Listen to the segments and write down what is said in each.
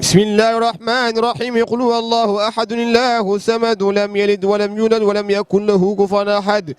بسم الله الرحمن الرحيم. قل هو الله أحد الله الصمد لم يلد ولم يولد ولم يكن له كفوا أحد.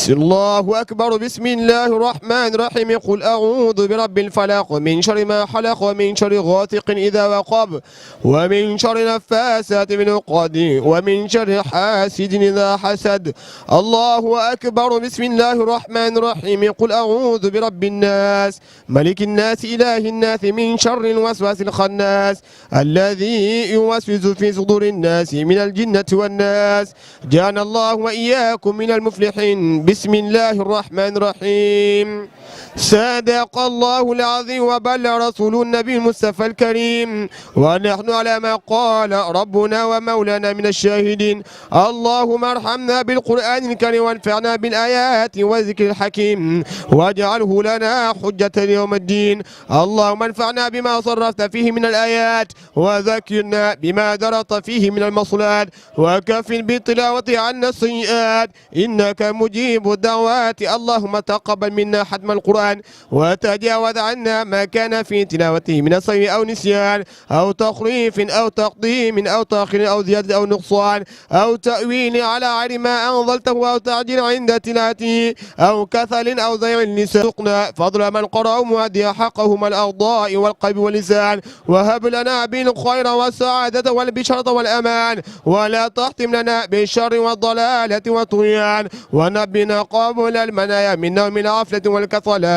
الله أكبر. بسم الله الرحمن الرحيم. قل أعوذ برب الفلق من شر ما خلق ومن شر غاسق إذا وقب ومن شر النفاثات في العقد ومن شر حاسد إذا حسد. الله أكبر. بسم الله الرحمن الرحيم. قل أعوذ برب الناس ملك الناس إله الناس من شر الوسواس الخناس الذي يوسوس في صدور الناس من الجنة والناس. جعلنا الله وإياكم من المفلحين. بسم الله الرحمن الرحيم. صدق الله العظيم وبلغ رسول النبي المصطفى الكريم ونحن على ما قال ربنا ومولانا من الشاهدين. اللهم ارحمنا بالقرآن الكريم وانفعنا بالآيات والذكر الحكيم واجعله لنا حجة يوم الدين. اللهم انفعنا بما صرفت فيه من الآيات وذكرنا بما درت فيه من المصلات وكفل بالتلاوة عنا السيئات إنك مجيب الدعوات. اللهم تقبل منا ختم القرآن وتجاوز عنا ما كان في تلاوته من الصيغ أو نسيان أو تخريف أو تقديم أو تأخير أو زيادة أو نقصان أو تأويل على غير ما أنزلته أو تعجيل عند تلاوته أو كسل أو ضيع اللسان. فضل من قرأ مؤدي حقهما الأعضاء والقلب واللسان وهب لنا بالخير والسعادة والبشرة والأمان ولا تختم لنا بالشر والضلالة والطغيان ونبنا قبل المنايا من نوم الغفلة والكسلان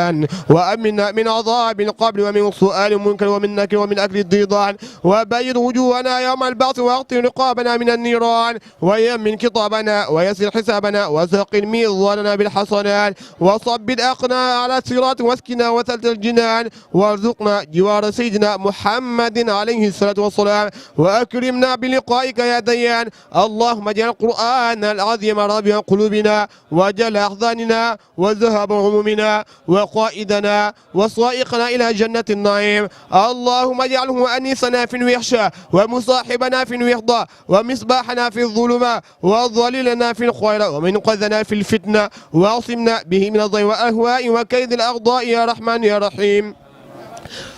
وأمنا من عذاب القبر ومن سؤال المنكر ومن نكر ومن أكل الضيضان وبيض وجوهنا يوم البعث واغفر رقابنا من النيران ويمن كتابنا ويسر حسابنا وثقل ميزاننا بالحسنات وصبد أقنا على الصراط واسكنا وثلث الجنان وارزقنا جوار سيدنا محمد عليه الصلاة والسلام وأكرمنا بلقائك يا ديان. اللهم اجعل القرآن العظيم ربيع قلوبنا وجل أحزاننا وذهب همومنا وقائدنا وصائقنا إلى جنة النعيم. اللهم اجعله أنيسنا في الوحشة ومصاحبنا في الوحدة ومصباحنا في الظلمة وظليلنا في الخير ومنقذنا في الفتنة وعصمنا به من الضيق والأهواء وكيد الأعضاء يا رحمن يا رحيم.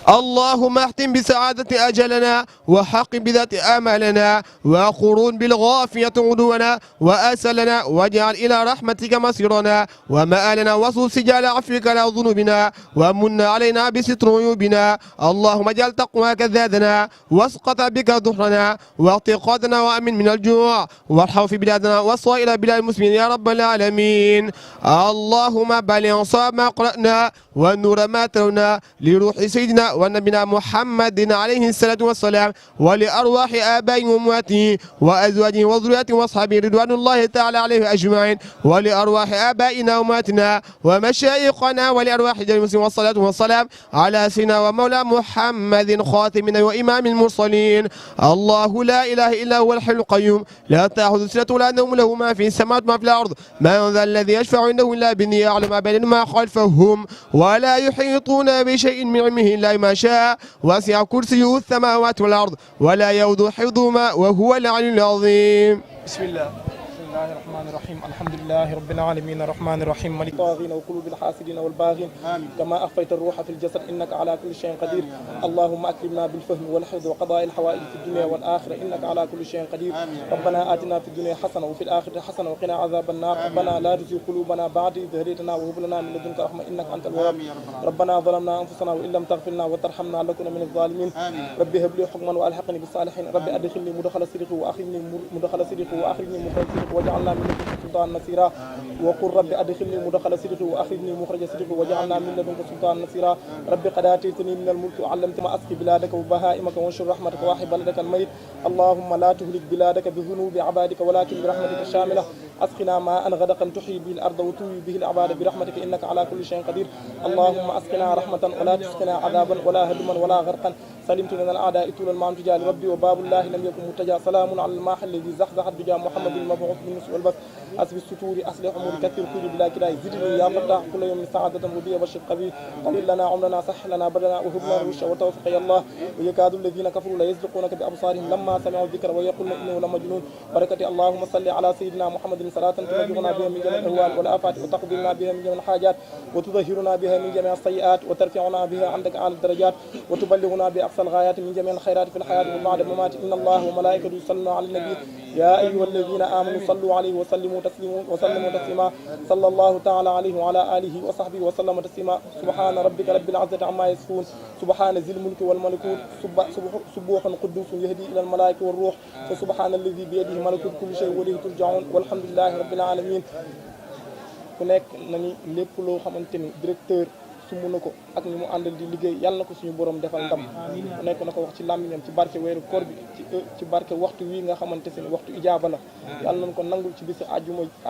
اللهم اختم بسعادة أجلنا وحق بذات آمالنا وقرون بالغافية غدونا وآسلنا واجعل إلى رحمتك مصيرنا ومآلنا وصل سجال عفوك على ذنوبنا ومن علينا بستر عيوبنا. اللهم اجعل تقواك زادنا واسقط بك ظهرنا واعتقادنا وأمن من الجوع وارحم في بلادنا وصائر بلاد المسلمين يا رب العالمين. اللهم بلغ صواب ما قرأنا والنور ما ترونا لروح سيدنا ونبينا محمد عليه الصلاة والسلام ولأرواح آبائه وأمواته وأزواجه وذرياته وأصحابه رضوان الله تعالى عليهم أجمعين ولأرواح آبائنا وأمواتنا ومشايخنا ولأرواح جميع المسلمين والصلاة والسلام على سيدنا ومولى محمد خاتمنا وإمام المرسلين. الله لا إله إلا هو الحي القيوم لا تأخذ سنة ولا نوم له ما في السماوات وما في الأرض من ذا الذي يشفع عنده إلا بإذنه يعلم ما بين ما خلفهم ولا يحيطون بشيء من علمه إلا ما شاء وسع كرسيه السماوات والأرض ولا يؤوده حفظهما وهو العلي العظيم. بسم الله الرحمن الرحيم. الحمد لله رب العالمين الرحمن الرحيم مالك الطاغين وقلوب الحاسدين والباغين كما أخفيت الروح في الجسد إنك على كل شيء قدير. اللهم أكرمنا بالفهم والحفظ وقضاء الحوائج في الدنيا والآخرة إنك على كل شيء قدير. ربنا آتنا في الدنيا حسنة وفي الآخرة حسنة وقنا عذاب النار. ربنا لا تزغ قلوبنا بعد إذ هديتنا وهب لنا من لدنك رحمة إنك أنت الوهاب. ربنا ظلمنا أنفسنا وإن لم تغفر لنا وترحمنا لكن من الظالمين. ربي هب لي حكما وألحقني بالصالحين. ربي أدخلني مدخل صدق وأخرجني مدخل صدق وأخرجني مخرج صدق واجعلنا من لدنك سلطان نصيرا. وقل رب أدخلني مدخل صدق وأخرجني مخرج صدق واجعلنا من لدنك سلطان نصيرا. رب قد آتيتني من الملك وعلمت ما أسقي بلادك وبهائمك وانشر رحمتك واحي بلدك الميت. اللهم لا تهلك بلادك بذنوب عبادك ولكن برحمتك الشاملة أسقنا ماء غدقا تحيي به الأرض وتوي به العباد برحمتك إنك على كل شيء قدير. اللهم أسقنا رحمة ولا تسقنا عذابا ولا هدما ولا غرقا. سلمت من الأعداء طول المام تجاه ربي وباب الله لم يكن متجا. سلام على الماح الذي زحزح الدجى محمد المبعوث بالنصر والبث. أسب الستور أصلح أمور كثير كل بلا كراي زدني يا فتاح كل يوم سعادة مبية بشر قوي. قليل لنا عمرنا صح لنا بدنا وهب لنا الرشد والتوفيق يا الله. ويكاد الذين كفروا لا يسبقونك بأبصارهم لما سمعوا الذكر ويقولون إنه لمجنون. بركة اللهم صل على سيدنا محمد صلاة تبلغنا بها من جميع الأهوال والآفات وتقضي لنا بها من جميع الحاجات وتطهرنا بها من جميع السيئات وترفعنا بها عندك أعلى الدرجات وتبلغنا بأقصى الغايات من جميع الخيرات في الحياة وبعد الممات. إن الله وملائكته يصلون على النبي يا أيها الذين آمنوا صلوا عليه وسلموا تسليما صلى الله تعالى عليه وعلى آله وصحبه وسلم تسليما. سبحان ربك رب العزة عما يصفون سبحان ذي الملك والملكوت سبوح قدوس يهدي إلى الملائكة والروح فسبحان الذي بيده ملكوت كل شيء وإليه ترجعون والحمد لله رب العالمين. ku nekk nañu lépp loo xamante ni directeur sumb na ko ak ñi mu àndal di liggéey yàlla na ko suñu borom defal ndam ku nekk na ko wax ci làmmiñam ci barke weeru koor bi ci barke waxtu wi nga xamante ne waxtu ijaaba la yàlla nañ ko nangul ci bisu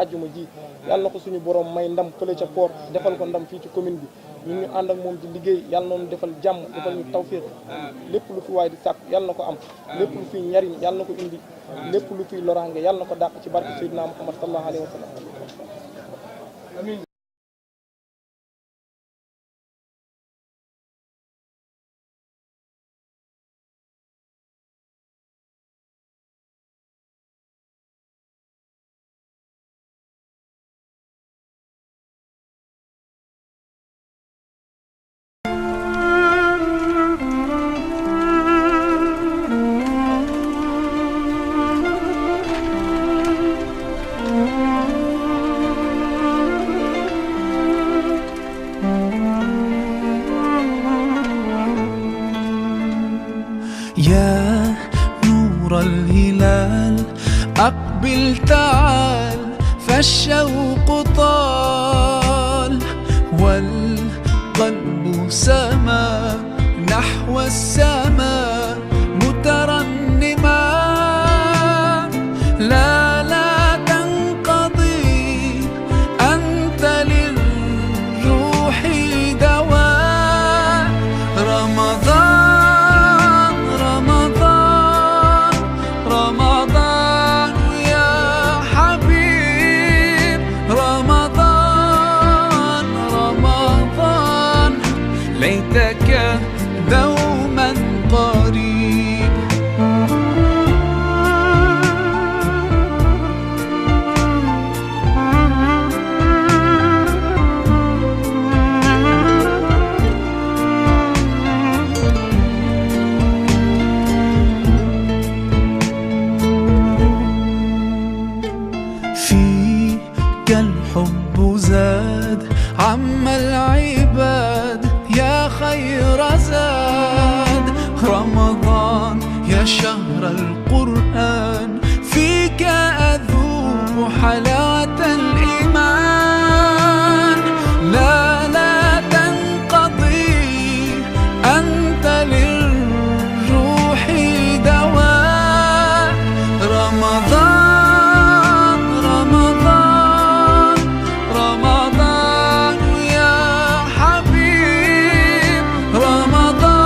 àjjuma ji yàlla na ko suñu borom may ndam fële ca port defal ko ndam fii ci commune bi ñun ñu ànd ak moom di liggéey yàlla noonu defal jàmm defal ñu tawfiq lépp lu fi waay di sàkk yàlla na ko am lépp lu fiy njariñ yàlla na ko indi lépp lu fiy loraange yàlla na ko dàq ci barke Seydina Muhammad sallallahu alayhi wa sallam. Amiin. يا نور الهلال أقبل تعال فالشوق طال والقلب سما نحو السماء مترنما لا تنقضي أنت للروح دواء رمضان يا حبيب رمضان ليتك دوما قريب فيك الحب زاد عم العباد يا خير زاد رمضان يا شهر القرآن فيك أذوق حلاوة الإيمان لا تنقضي أنت للروح دواء رمضان يا حبيب رمضان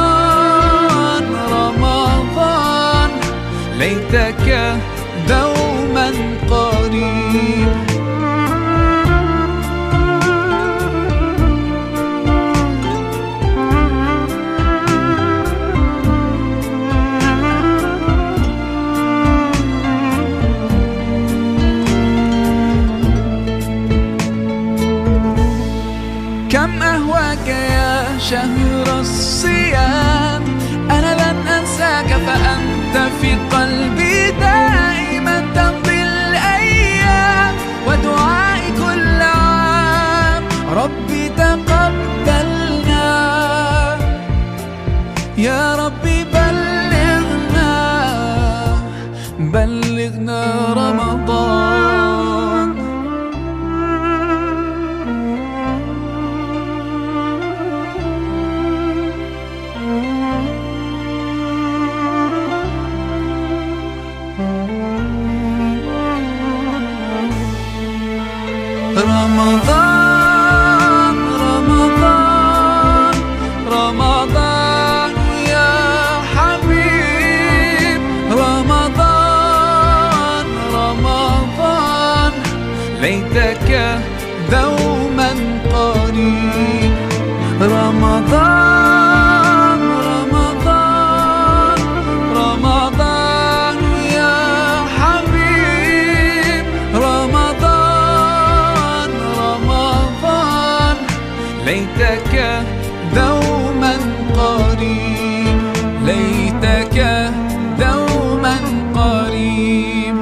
ليتك دوما قريب كم أهواك يا شهر الصيام أنا لن أنساك فأنت في قلبي دائما تمضي الأيام ودعائي كل عام ربي تقبلنا يا ربي بلغنا رمضان رمضان يا حبيب رمضان ليتك دوما قريب رمضان يا حبيب رمضان ليتك دوما قريب، ليتك دوما قريب.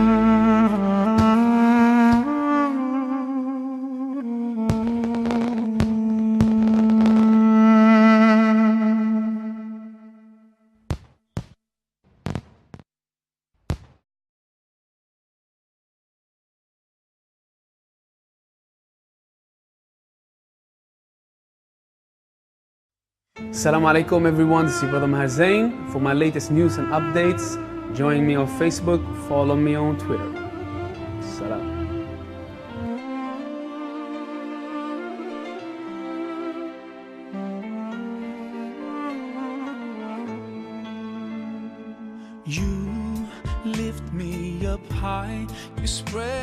Assalamu alaikum everyone, this is your brother Maher Zain. For my latest news and updates, join me on Facebook, follow me on Twitter. Salam. You lift me up high, you spread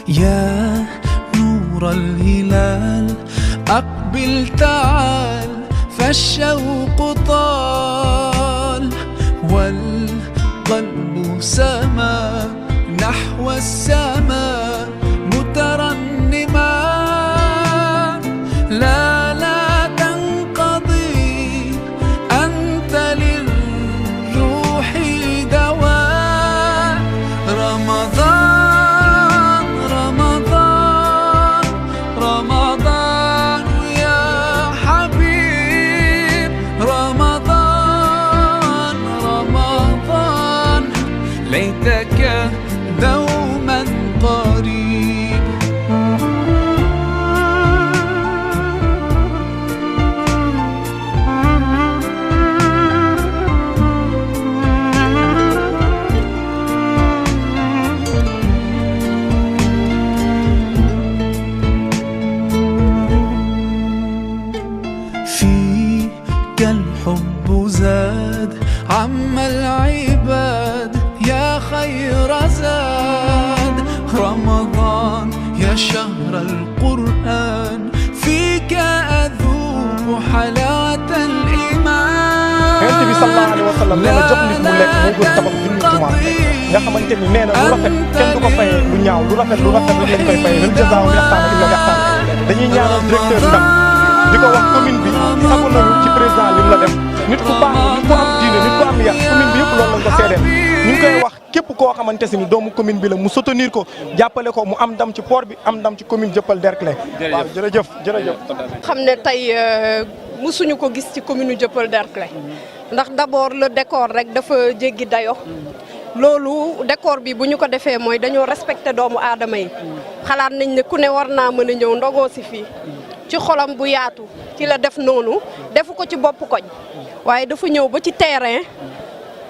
يا نور الهلال أقبل تعال فالشوق طال والقلب سما نحو السماء مترنما لا تنقضي أنت للروح دواء رمضان رمضان رمضان يا حبيب رمضان رمضان ليتك دوما قريب فيك الحب زاد عم العباد يا خير زاد رمضان يا شهر القرآن فيك أذوق حلاوة الإيمان yonent bi sallallahu alayhi wa sallam nee na jox nit mu lekk moo gën tabax junni jumaa nga xamante ni nee na lu rafet kenn du ko fayee lu ñaaw lu rafet rek lañ koy fayee hal jazaa'u ihsaan illa ihsaan dañuy ñaanal directeur ndam di ko wax commune bi sagu nañu ci président li mu la def nit ku baax nit ku am diine nit ku am yar commune bi yëpp loolu lañ ko seedeel ñu ngi koy wax képp koo xamante si ni doomu commune bi la mu soutenir ko jàppale ko mu am ndam ci port bi am ndam ci commune Dieuppeul Derklé waaw jërëjëf xam ne tey musuñu ko gis ci commune Dieuppeul Derklé ndax d'abord le décor rek dafa jéggi dayo loolu décor bi bu ñu ko defee mooy dañoo respecté doomu aadama yi xalaat nañ ne ku ne war naa mën a ñëw ndogoo si fii ci xolam bu yaatu ci la def noonu defu ko ci bopp koñ waaye dafa ñëw ba ci terrain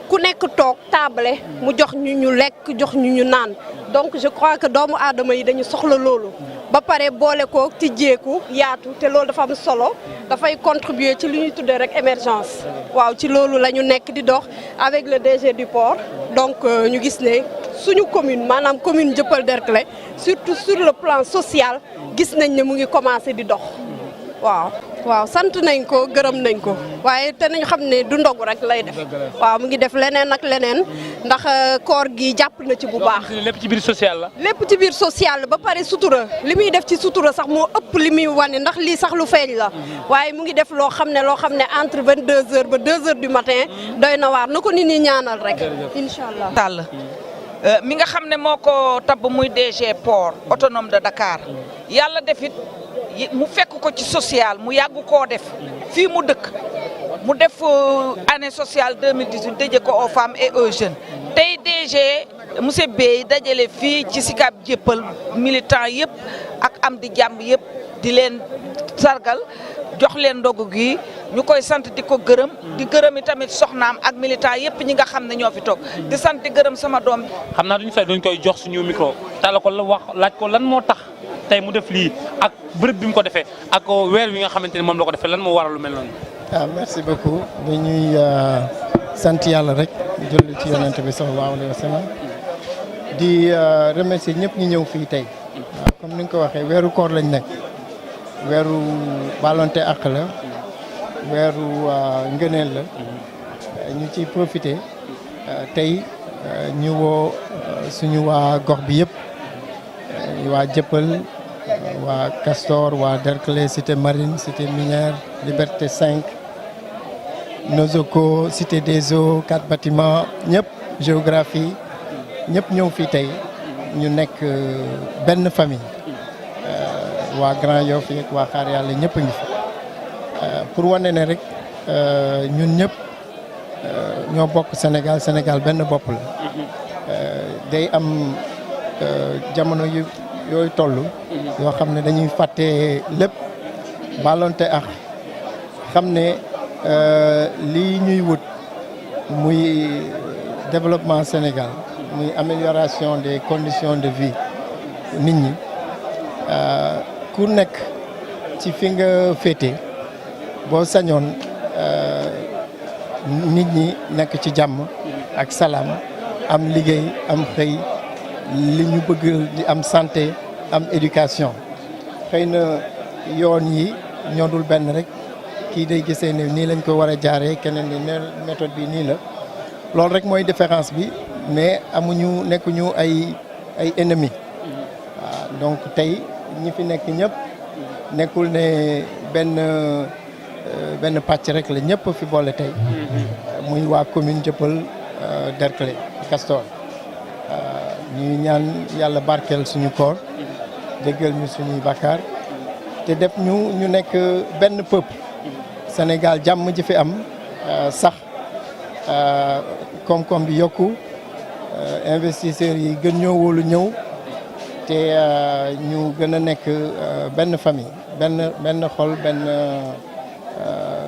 ku nekk toog table mu jox ñu lekk jox ñu naan donc je crois que doomu aadama yi dañu soxla loolu ba pare boole ko ci jéeku yaatu te loolu dafa am solo dafay contribuer ci li ñuy tuddee rek émergence waaw ci loolu la ñu nekk di dox avec le DG du port donc ñu gis ne suñu commune maanaam commune Dieuppeul Derklé surtout sur le plan social gis nañ ne mu ngi commencé di dox waaw sant nañ ko gërëm nañ ko waaye te nañ xam ne du ndogu rek lay def waaw mu ngi def leneen ak leneen ndax koor gi jàpp na ci bu baax. lépp ci biir social la. lépp ci biir social ba pare sutura li muy def ci sutura sax moo ëpp li muy wane ndax lii sax lu feeñ la waaye mu ngi def loo xam ne entre 22h ba 2h du matin doy na waar na ko nit ñi ñaanal rek. incha allah. Tall mi nga xam ne moo ko tabb muy DG port autonome de Dakar yàlla defit mu fekk ko ci social mu yàgg koo def fii mu dëkk mu def année sociale 2018 déje ko aux femmes et aux jeunes tey DG monsieur Bey dajale fii ci Sicap Dieuppeul militant yëpp ak am di jàmm yëpp di leen sargal jox leen ndogu gi ñu koy sant di ko gërëm di gërëm tamit soxnaam ak militant yëpp ñi nga xam ne ñoo fi toog di sant di gërëm sama doom bi. xam naa duñu fay duñ koy jox suñu micro tala ko la wax laaj ko lan moo tax tey mu def lii ak bërëb bi mu ko defee ak weer wi nga xamante ni moom la ko defee lan moo waral lu mel noonu. merci beaucoup dañuy sant yàlla rek di julli ci yonent bi sallallahu alayhi wa sallam di remercier ñëpp ñu ñëw fii tey waaw comme ni nga ko waxee weeru koor lañ nekk weeru balonte ak la weeru ngëneel la ñu ciy profité tey ñu woo suñu waa gox bi yëpp waa Dieuppeul waa Castor waa Derklé cité marine cité minière Liberté 5 Nosoko cité des eaux 4 bâtiments ñëpp géographie ñëpp ñëw fii tey ñu nekk benn famille waa Grand Yoff yeeg waa Xaar Yàlla ñëpp a ngi fi pour wane ne rek ñun ñëpp ñoo bokk Sénégal benn bopp la day am jamono yooyu toll yoo xam ne dañuy fàtte lépp balonte ak xam ne lii ñuy wut muy développement Sénégal muy amélioration des conditions de vie nit ñi ku nekk ci fi nga féete boo sañoon nit ñi nekk ci jàmm ak salaam am liggéey am xëy li ñu bëgg di am santé am éducation xëy na yoon yi ñoo dul benn rek kii day gisee ne nii lañ ko war a jaaree keneen ni ne méthode bi nii la loolu rek mooy différence bi mais nekkuñu ay ennemis waaw donc tey ñi fi nekk ñëpp nekkul ne benn pàcc rek la ñëpp fi boole tey muy waa commune Dieuppeul Derklé Castor ñuy ñaan yàlla barkeel suñu koor jéggal ñu suñuy bakkaar te def ñu nekk benn peuple Sénégal jàmm ji fi am sax koom-koom bi yokku investisseurs yi gën ñoo wóolu ñëw te ñu gën a nekk benn famille benn xol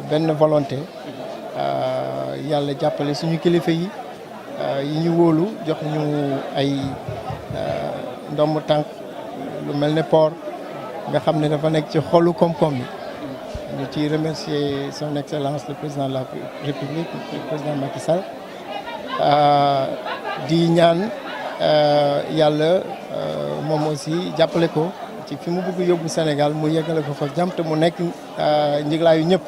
benn volonté yàlla jàppale suñu kilifa yi ñu wóolu jox ñu ay ndomb tànk lu mel ne port nga xam ne dafa nekk ci xolu koom-koom bi ñu ciy remercier son excellence le président de la république le président Macky Sall di ñaan yàlla moom aussi jàppale ko ci fi mu bëgg yóbbu Sénégal mu yeggale ko fa jàmm te mu nekk njiglaayu ñëpp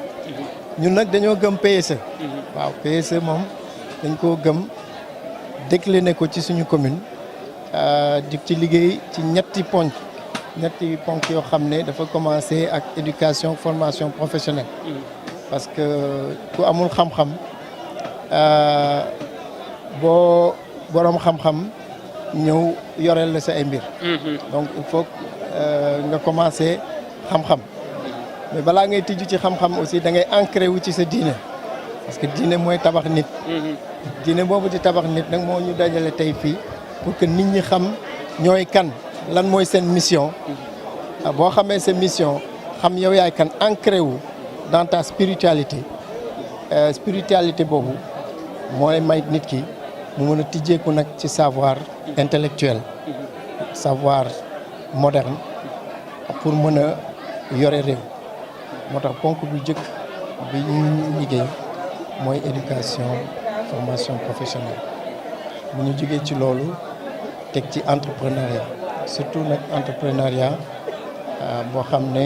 ñun nag dañoo gëm PSE waaw PSE moom dañ koo gëm décliné ko ci suñu commune di ci liggéey ci ñetti ponk yoo xam ne dafa commencé ak éducation formation professionnelle parce que ku amul xam-xam boo boroom xam-xam ñëw yoreel la sa ay mbir donc il faut nga commencé xam-xam mais balaa ngay tijju ci xam-xam aussi da ngay ancré wu ci sa diine parce que diine mooy tabax nit diine boobu di tabax nit nag moo ñu dajale tey fii pour que nit ñi xam ñooy kan lan mooy seen mission boo xamee sa mission xam yow yaay kan ancré wu dans ta spiritualité boobu mooy may nit ki mu mën a tijjeeku nag ci savoir intellectuel savoir moderne pour mën a yore réew moo tax ponk bu jëkk bi ñu liggéey mooy éducation formation professionnelle bu ñu jógee ci loolu teg ci entrepreneuriat surtout nag entrepreneuriat boo xam ne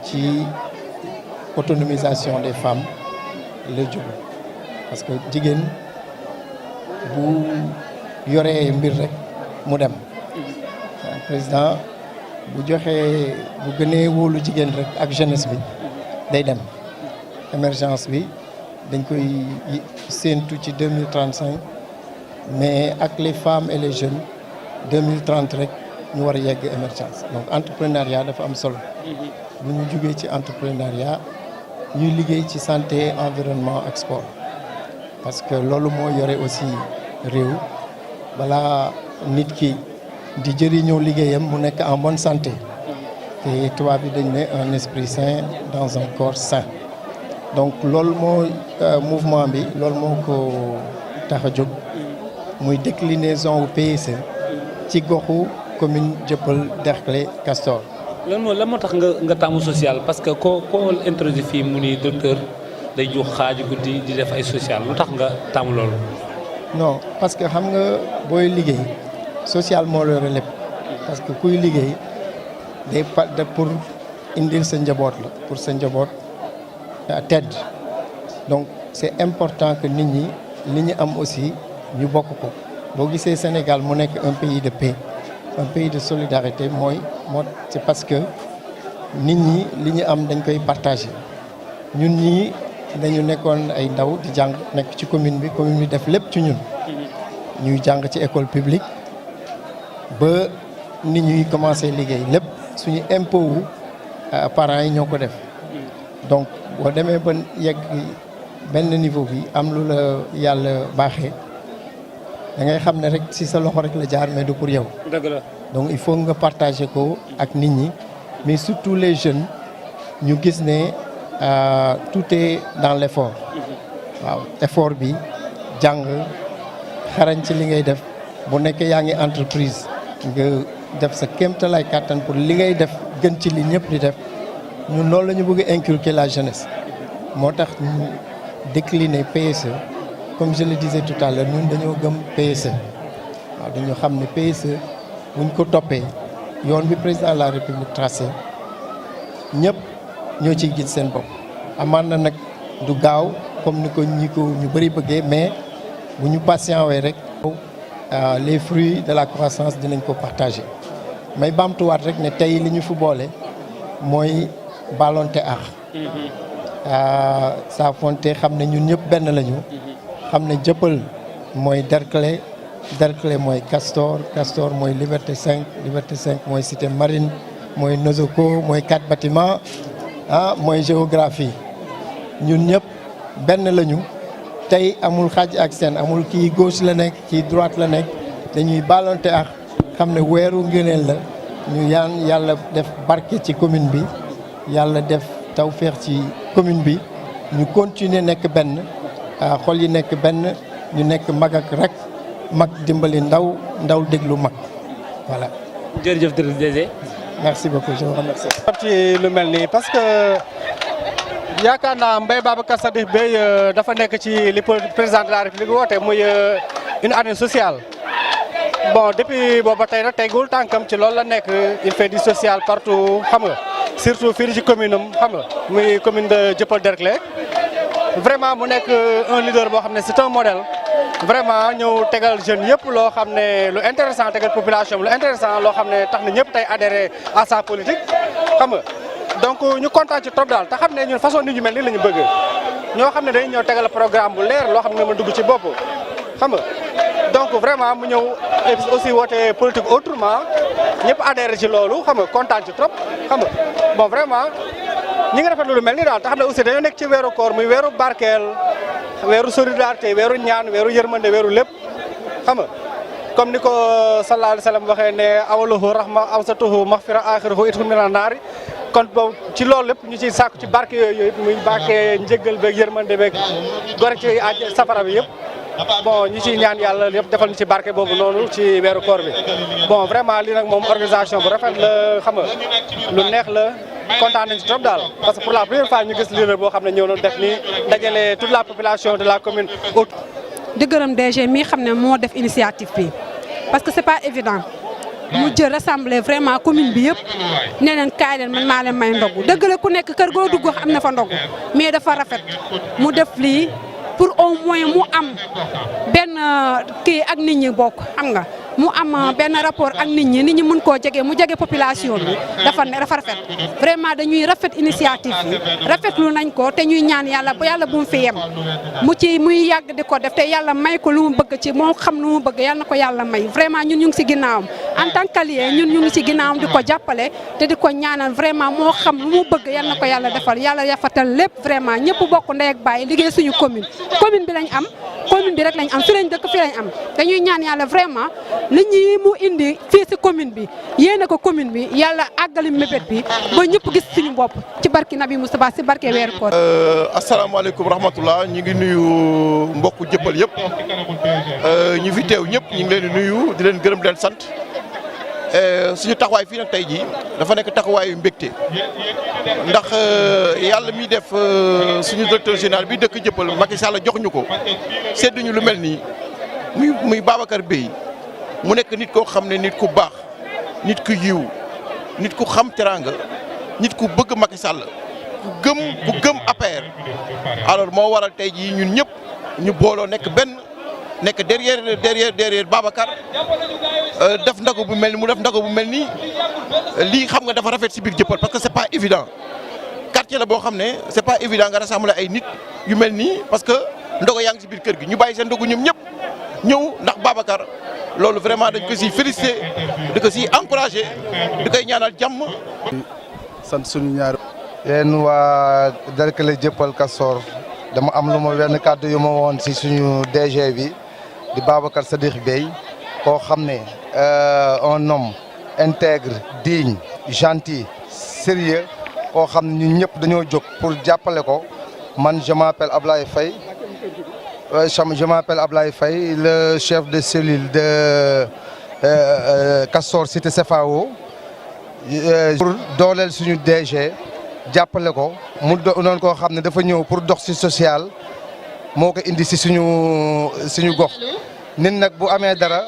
ci autonomisation des femmes la jóg parce que jigéen bu yoree mbir rek mu dem président bu joxee bu gënee wóolu jigéen rek ak jeunesse bi day dem émergence bi dañ koy séentu ci 2035 mais ak les femmes et les jeunes 2030 rek ñu war a yegg émergence donc entrepreneuriat dafa am solo bu ñu jógee ci entrepreneuriat ñuy liggéey ci santé environnement ak sport parce que loolu moo yore aussi réew balaa nit ki di jëriñoo liggéeyam mu nekk en bonne santé te tubaab bi dañ ne un esprit sain dans un corps sain donc loolu moo mouvement bi loolu moo ko tax a jóg muy déclinaison wu PSE ci goxu commune Dieuppeul Derklé Castor. lan moo tax nga taamu social parce que koo introduit fii mu ni docteur day jox xaaju guddi di def ay social lu tax nga taamu loolu. non parce que xam nga booy liggéey social moo lore lépp parce que kuy liggéey day pour indil sa njaboot la pour sa njaboot tedd donc c'est important que nit ñi li ñu am aussi ñu bokk ko boo gisee Sénégal mu nekk un pays de paix un pays de solidarité c'est parce que nit ñi li ñu am dañ koy partager ñun ñii dañu nekkoon ay ndaw di jàng nekk ci commune bi def lépp ci ñun ñuy jàng ci école publique ba nit ñuy commencé liggéey lépp suñu impôt wu parents yi ñoo ko def donc boo demee ba yegg benn niveau bi am lu la yàlla baaxee da ngay xam ne rek ci sa loxo rek la jaar mais du pour yow. dëgg la donc il faut nga partager ko ak nit ñi mais surtout les jeunes ñu gis ne tout est dans l'effort waaw effort bi jàng xarañ ci li ngay def bu nekkee yaa ngi entreprise nga def sa kéemtalaay kàttan pour li ngay def gën ci li ñëpp di def ñun loolu la ñu bëgg a inculquer la jeunesse moo tax ñu décliner PSE comme je le disais tout à l'heure ñun dañoo gëm PSE waaw dañoo xam ne PSE buñ ko toppee yoon bi président de la république tracé ñëpp ñoo ciy gis seen bopp. amaan na nag du gaaw comme ni ko ñu bëri bëggee mais bu ñu patient wee rek les fruits de la croissance dinañ ko partager. may baamtuwaat rek ne tey li ñu fi boole mooy balonte saa fonte xam ne ñun ñëpp benn lañu. xam ne Dieuppeul mooy Derklé mooy Castor mooy Liberté 5 mooy Cité Marine mooy Nosoko mooy 4 bâtiments mooy géographie ñun ñëpp benn lañu. tey amul xaaj ak seen amul kii gauche la nekk kii droite la nekk dañuy balonte xam ne weeru ngëneel la ñu yaan yàlla def barke ci commune bi yàlla def tawféex ci commune bi ñu continuer nekk benn xol yi nekk benn ñu nekk mag ak rek mag dimbali ndaw déglu mag voilà. jërëjëf DG. merci beaucoup je vous remercie. ci lu mel nii parce que yaakaar naa Mbaye Babacar Sadikh Bèye dafa nekk ci li président de la République woote muy une année sociale. bon depuis booba tey nag teggul tànkam ci loolu la nekk il fait du social partout xam nga surtout fii ci commune am xam nga muy commune de Dieuppeul-Derklé vraiment mu nekk un leader boo xam ne c'est un modèle vraiment ñëw tegal jeunes yëpp loo xam ne lu intéressant tegal population lu intéressant loo xam ne tax na ñëpp tey adhéré à sa politique xam nga donc ñu kontaan ci trop daal te xam ne ñun façon nit ñu mel nii la ñu bëgg ñoo xam ne dañuy ñëw tegal programme bu leer loo xam ne ma dugg ci bopp xam nga donc vraiment mu ñëw aussi woote politique autrement ñëpp adhéré ci loolu xam nga kontaan ci trop xam nga bon vraiment ñi nga rafetlu lu mel ni daal te xam ne aussi dañoo nekk ci weeru koor muy weeru barkeel weeru solidarité weeru ñaan weeru yërmande weeru lépp xam nga comme ni ko sallallahu alayhi wa sallam waxee ne awaluhu rahma awsatuhu maghfira axiruhu itqun minan naari kon boobu ci loolu lépp ñu ciy sàkku ci barke yooyu yëpp muy barke njëggal beeg yërmande beeg gore ci safara bi yëpp bon ñi ciy ñaan yàlla yëpp defal ñu ci barke boobu noonu ci weeru koor bi bon vraiment lii nag moom organisation bu rafet la xam nga lu neex la kontaan nañ ci trop daal parce que pour la première fois ñu gis leader boo xam ne ñëw na def nii dajale toute la population de la commune. di gërëm DG mi xam ne moo def initiative bi parce que c'est pas évident mu jël rassembler vraiment commune bi yëpp nee leen kaay leen man maa leen may ndogu dëgg la ku nekk kër goo dugg am na fa ndogu mais dafa rafet mu def lii pour au moins mu am benn kii ak nit ñi bokk xam nga mu am benn rapport ak nit ñi mën koo jege mu jege population bi dafa rafet vraiment dañuy rafet initiative bi rafetlu nañ ko te ñuy ñaan yàlla ba yàlla bu mu fi yem muy yàgg di ko def te yàlla may ko lu mu bëgg ci moo xam lu mu bëgg yàlla na ko yàlla may vraiment ñun ñu ngi si ginnaawam en tant qu'allié ñun ñu ngi si ginnaawam di ko jàppale te di ko ñaanal vraiment moo xam lu mu bëgg yàlla na ko yàlla defal yàlla yafatal lépp vraiment ñëpp bokk ndey ak baay liggéey suñu commune bi lañ am commune bi rek lañ am fi lañ dëkk fi lañ am dañuy ñaan yàlla vraiment li ñi mu indi fii si commune bi yéene ko commune bi yàlla àggali mébét bi ba ñëpp gis suñu bopp ci barki Nabi Moustapha si barke weeru koor. asalaamaaleykum rahmatullah ñu ngi nuyu mbokku Dieuppeul yëpp ñi fi teew ñëpp ñu ngi leen di nuyu di leen gërëm di leen sant suñu taxawaay fii nag tey jii dafa nekk taxawaayu mbégte ndax yàlla miy def suñu directeur général bi dëkk Dieuppeul Macky Sall jox ñu ko sedduñu lu mel nii muy Babacar Bèye mu nekk nit koo xam ne nit ku baax nit ku yiw nit ku xam teraanga nit ku bëgg Macky Sall ku gëm APR alors moo waral tey jii ñun ñëpp ñu booloo nekk benn nekk derrière Babacar def ndago bu mel ni mu def ndago bu mel nii lii xam nga dafa rafet si biir Dieuppeul parce que c'est pas évident quartier la boo xam ne c'est pas évident nga rassembler ay nit yu mel nii parce que ndogo yaa ngi si biir kër gi ñu bàyyi seen ndogu ñoom ñëpp ñëw ndax Babacar loolu vraiment dañ ko siy féliciter di ko siy encourager di koy ñaanal jàmm. sant suñu ñaar. yéen waa Derklé Dieuppeul Castor dama am lu ma wenn kàddu yu ma woon si suñu DG bi di Babacar Sadikh Bèye koo xam ne un homme intègre digne gentil sérieux koo xam ne ñun ñëpp dañoo jóg pour jàppale ko man je m'appelle Ablaye Faye. Je m'appelle Ablaye Faye, le chef de cellule de Castor Cité CFAO pour dooleel suñu DG jàppale ko mu doon koo xam ne dafa ñëw pour dox ci social moo ko indi ci suñu gox nit nag bu amee dara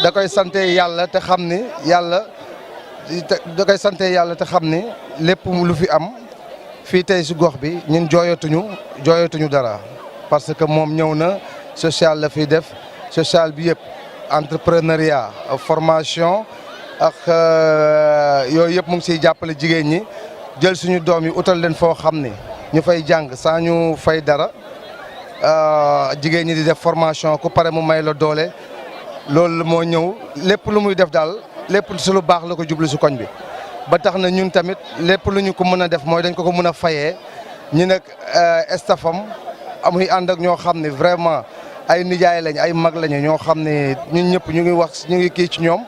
da koy sante yàlla te xam ni yàlla da koy sante yàlla te xam ni lépp lu fi am fii tey si gox bi ñun jooyatuñu dara parce que moom ñëw na social la fiy def social bi yëpp entrepreneuriat formation ak yooyu yëpp mu ngi siy jàppale jigéen ñi jël suñu doom yi utal leen foo xam ni ñu fay jàng saa ñu fay dara jigéen ñi di def formation ku pare mu may la doole loolu moo ñëw lépp lu muy def daal lépp si lu baax la ko jublu si koñ bi ba tax na ñun tamit lépp lu ñu ko mën a def mooy dañ ko mën a fayee ñi nag stafam amuy ànd ak ñoo xam ne vraiment ay nijaay lañ ay mag lañu ñoo xam ne ñun ñëpp ñu ngi wax ñu ngi kii ci ñoom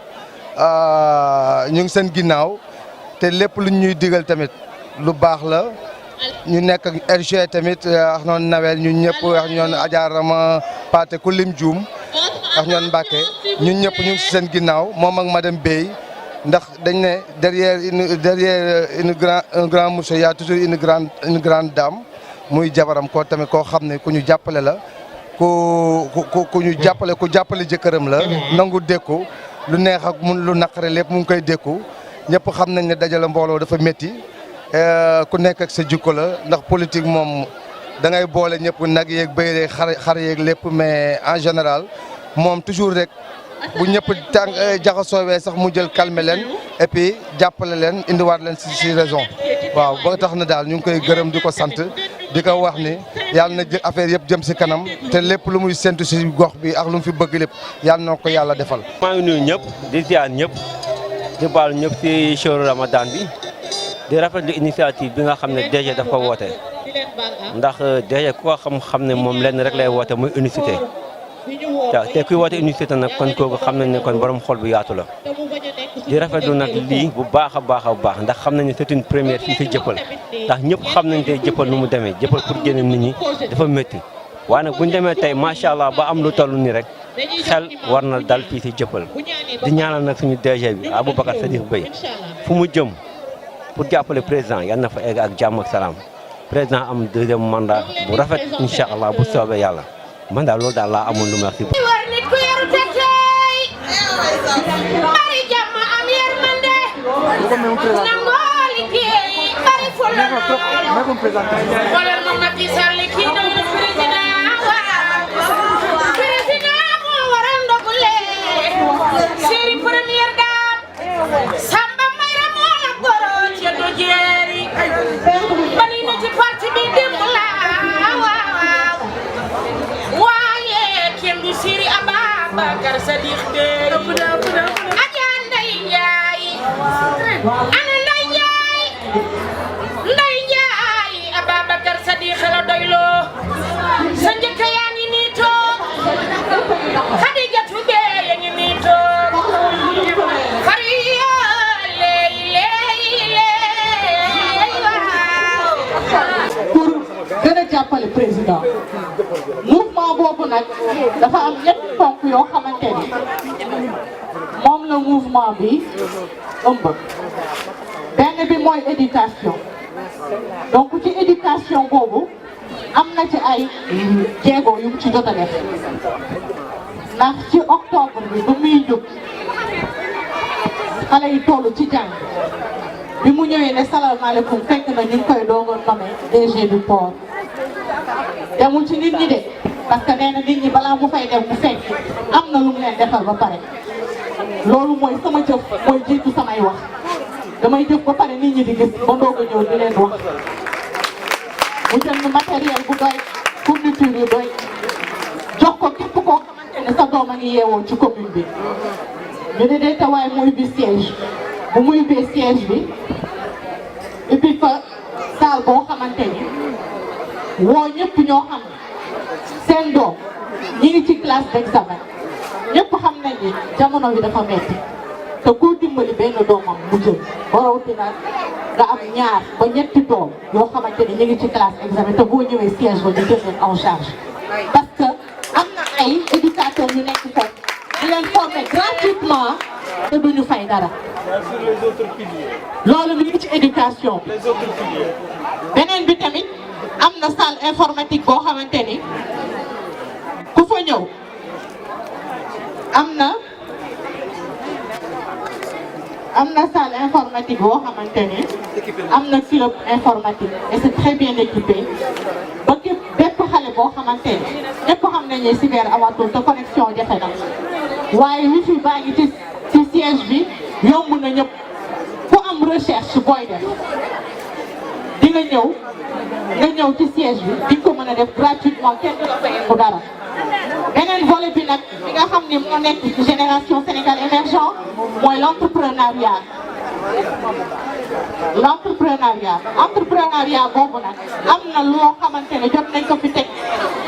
ñu ngi seen ginnaaw te lépp luñ ñuy digal tamit lu baax la ñu nekk ak RG tamit ak noonu Nawel ñun ñëpp ak ñoon ajaarama Paate ku lim juum ak ñoon Mbàkke ñun ñëpp ñu ngi si seen ginnaaw moom ak madame Bey ndax dañ ne derrière un grand monsieur y a toujours une grande dame muy jabaram koo tamit koo xam ne ku ñu jàppale la ku ñu jàppale ku jàppale jëkkëram la nangu dékku lu neex ak mun lu naqare lépp mu ngi koy dékku ñëpp xam nañ ne dajale mbooloo dafa métti ku nekk ak sa jikko la ndax politique moom da ngay boole ñëpp nag yeeg béy yeeg xar yeeg lépp mais en général moom toujours rek bu ñëpp jaxasoowee sax mu jël calmer leen et puis jàppale leen indiwaat leen si raison waaw ba tax na daal ñu ngi koy gërëm di ko sant di ko wax ni yàlla na affaire yëpp jëm si kanam te lépp lu muy séntu si gox bi ak lu mu fi bëgg lépp yàlla na ko yàlla defal. maa ngi nuyu ñëpp di ziar ñëpp di baal ñëpp si showru Ramadan bi di rafetlu initiative bi nga xam ne DG daf ko woote ndax DG ku ko xam ne moom lenn rek lay woote muy unicité te kuy woote unicité nag kon kooku xam nañ ne kon borom xol bu yaatu la di rafetlu nag lii bu baax a baax ndax xam nañ ne c'est une première fii si Jëppal ndax ñëpp xam nañ tey Jëppal nu mu demee Jëppal pour génne nit ñi dafa métti waaye nag bu ñu demee tey macha allah ba am lu toll nii rek xel war na dal fii si Jëppal di ñaanal nag suñu DG bi Aboubacar Sadikh Bèye fu mu jëm pour jàppale président yal na fa egg ak jàmm ak salaam président am deuxième mandat bu rafet incha allah bu soobee yàlla man daal loolu daal laa amoon lu ma wax si. nit ku yaru te tey bari jàmm am yërmande nangoo liggéey bari fulla xoolal ma Macky Sall kii doon président moo waral ndogule série première dame Samba Mayra moo la goro ci do jeeri bari na ci parti bi démb la waaye kenn du Siri Ababacar Sadikh Bèye Adja Ndeye Ndiaye ana Ndeye Ndiaye Ababacar Sadikh la doyloo sa njëkk yaa ngi nii toog Khadijatou Bèye yaa ngi nii toog Fariya pour gën a jàppale président mouvement boobu nag dafa am ñetti ponk yoo xamante ni moom la mouvement bi ëmb benn bi mooy éducation donc ci éducation boobu am na ci ay jéego yu mu ci jot a def ndax ci octobre bi ba muy jóg xale yi toll ci jàng bi mu ñëwee ne salaamaaleykum fekk na ñu ngi koy doog a nommé DG du port demul ci nit ñi de parce que nee na nit ñi balaa mu fay dem mu fekk am na lu mu leen defal ba pare loolu mooy sama jëf mooy jiitu samay wax damay jëf ba pare nit ñi di gis ba doog a ñëw di leen wax mu jënd matériel bu doy fourniture yu doy jox ko képp koo xamante ne sa doom a ngi yeewoo ci commune bi ñu ne dee tawaay mooy bi siège bu muy ubbee siège bi ubbi fa salle boo xamante ni woo ñëpp ñoo xam seen doom ñi ngi ci classe d'examen ñëpp xam nañ ni jamono bi dafa metti te ku dimbali benn doomam mu jël ba rawatina nga am ñaar ba ñetti doom yoo xamante ni ñu ngi ci classe examen te boo ñëwee siège ba ñu jël leen en charge parce que am na ay éducateurs yu nekk foofu di leen former gratuitement te duñu fay dara loolu mi ngi ci éducation bi beneen bi tamit am na salle informatique boo xamante ni ku fa ñëw am na am na salle informatique boo xamante ne am na club informatique et c'est très bien équipé ba képp bépp xale boo xamante ne ñëpp xam nañu cyber amatul te connexion jafe na waaye wifi baa ngi ci siège bi yomb na ñëpp ku am recherche booy def di nga ñëw ci siège bi di nga ko mën a def gratuitement kenn du la fay ko dara. beneen volet bi nag bi nga xam ni moo nekk ci génération Sénégal émergent mooy l'entrepreneuriat boobu nag am na loo xamante ne jot nañ ko fi teg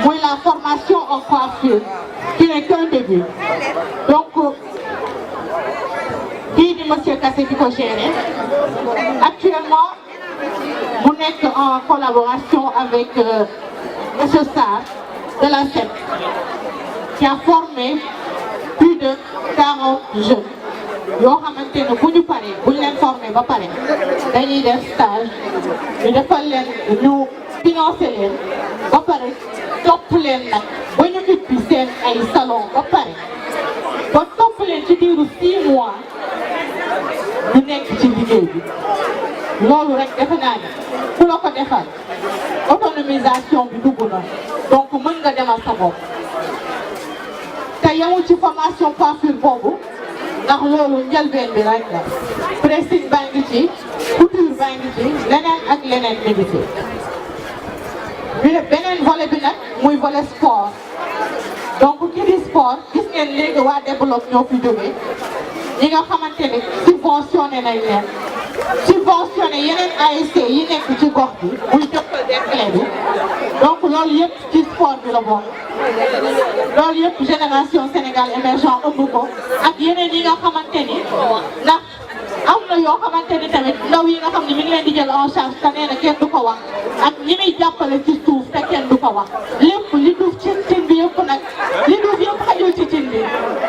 muy la formation en coiffure qui n'est qu'un début donc kii di monsieur Kassé di ko gérer actuellement mu nekk en collaboration avec monsieur Sarr de la CEP qui a formé plus de 40 jeunes yoo xamante ne bu ñu paree bu ñu leen formé ba pare dañuy def stage ñu defal leen ñu financé leen ba pare topp leen nag ba ñu ubbi seen ay salon ba pare ba topp leen ci diiru 6 mois ñu nekk ci liggéey bi loolu rek defe naa ne ku la ko defal autonomisation bi dugg na donc mën nga demal sa bopp te yemul ci formation coiffure boobu ndax loolu njëlbeen bi rek la pressing baa ngi ci couture baa ngi ci leneen ak leneen mi ngi ci beneen volet bi nag muy volet sport donc ki di sport gis ngeen léegi waa développe ñoo fi jógee ñi nga xamante ne subventionné nañ leen subventionné yeneen ASC yi nekk ci gox bi muy jokkal Derklé bi donc loolu yëpp ci sport bi la bokk loolu yëpp génération Sénégal émergent ëmb ko ak yeneen yi nga xamante ni ndax am na yoo xamante ni tamit ndaw yi nga xam ne mi ngi leen di jël en charge te nee na kenn du ko wax ak ñi muy jàppale ci suuf te kenn du ko wax lépp li duuf ci cin bi yëpp nag li duuf yëpp xajul ci cin bi